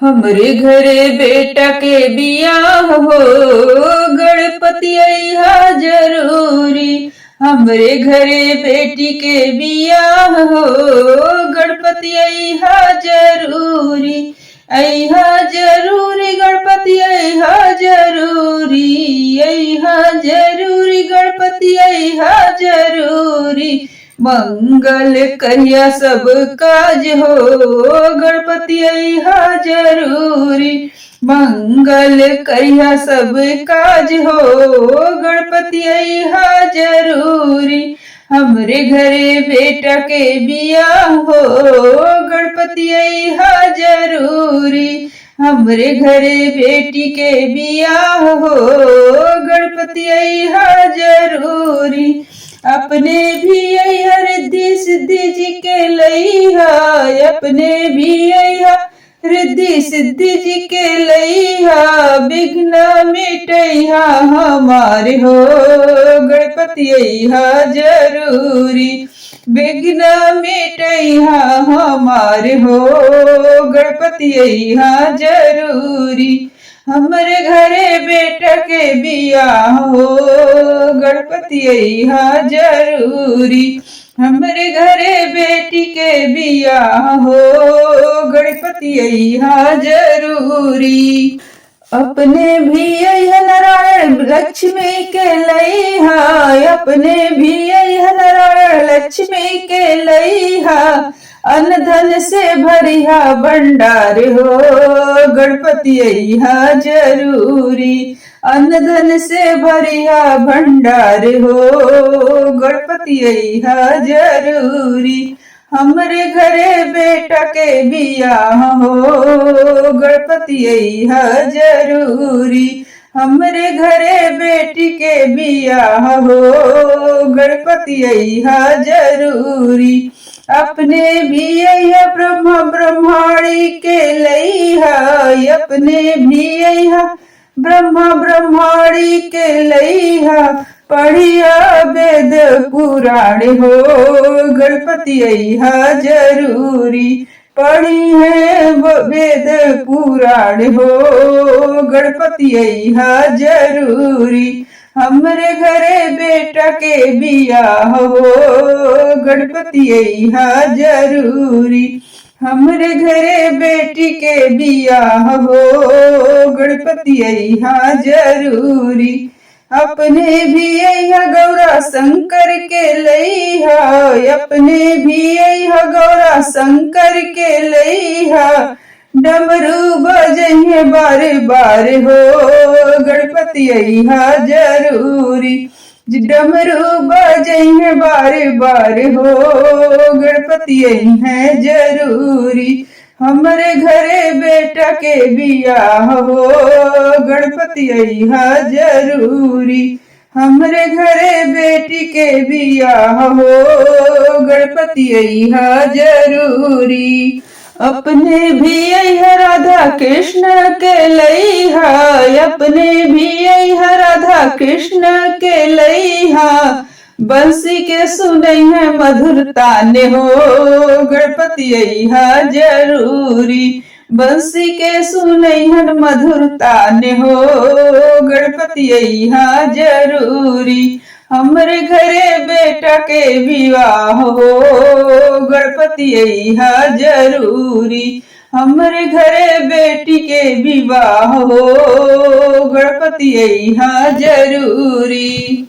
हमरे घरे बेटा के बियाह हो, गणपति अइहा जरूरी। हमरे घरे बेटी के बियाह हो, गणपति अइहा जरूरी। अइहा जरूरी गणपति अइहा जरूरी। अइहा जरूरी गणपति अइहा जरूरी। मंगल करिया सब काज हो, गणपति अइहा जरूरी। मंगल करिया सब काज हो, गणपति अइहा जरूरी। हमरे घरे बेटा के बियाह हो, गणपति अइहा जरूरी। हमरे घरे बेटी के बियाह हो, गणपति अइहा जरूरी। अपने भी अइहा रिद्धि सिद्धि जी के लइहा। अपने भी अइहा रिद्धि सिद्धि जी के लइहा। विघ्न मिटइहा हमारे हो, गणपति अइहा जरूरी। विघ्न मिटइहा हमारे हो, गणपति अइहा जरूरी। हमरे घरे बेटा के बियाह हो, गणपति अइहा जरूरी। हमरे घरे बेटी के बियाह हो, गणपति अइहा जरूरी। अपने भी अइहा नारायण लक्ष्मी के लइहा। अपने भी अइहा नारायण लक्ष्मी के लइहा। अन्न धन से भरिया भंडार हो, गणपति अइहा जरूरी। अन्न धन से भरिया भंडार हो, गणपति अइहा जरूरी। हमरे घरे बेटा के बियाह हो, गणपति अइहा जरूरी। हमरे घरे बेटी के बियाह हो, गणपति अइहा जरूरी। अपने भी अइहा ब्रह्मा ब्रह्माणी के लइहा। अपने भी अइहा ब्रह्मा ब्रह्माणी के लइहा। पढ़िया वेद पुराण हो, गणपति अइहा जरूरी। पढ़ी है वेद पुराण हो, गणपति अइहा जरूरी। हमरे घरे बेटा के बियाह हो, गणपति अइहा जरूरी। हमरे घरे बेटी के बियाह हो, गणपति अइहा जरूरी। अपने भी अइहा गौरा शंकर के लइहा। अपने भी अइहा गौरा शंकर के लइहा। डमरू बजइहे बार बार हो, गणपति अइहा जरूरी। डमरू बजइहे बार बार हो, गणपति अइहा जरूरी। हमरे घरे बेटा के बियाह हो, गणपति अइहा जरूरी। हमरे घरे बेटी के बियाह हो, गणपति अइहा जरूरी। अपने भी अइहा राधा कृष्ण के लइहा। अपने भी अइहा राधा कृष्ण के लइहा। बंसी के सुनइहा मधुर ताने हो, गणपति अइहा जरूरी। बंसी के सुनइहा मधुर ताने हो, गणपति अइहा जरूरी। हमरे घरे बेटा के विवाह हो, गणपति अइहा जरूरी। हमरे घरे बेटी के विवाह हो, गणपति अइहा जरूरी।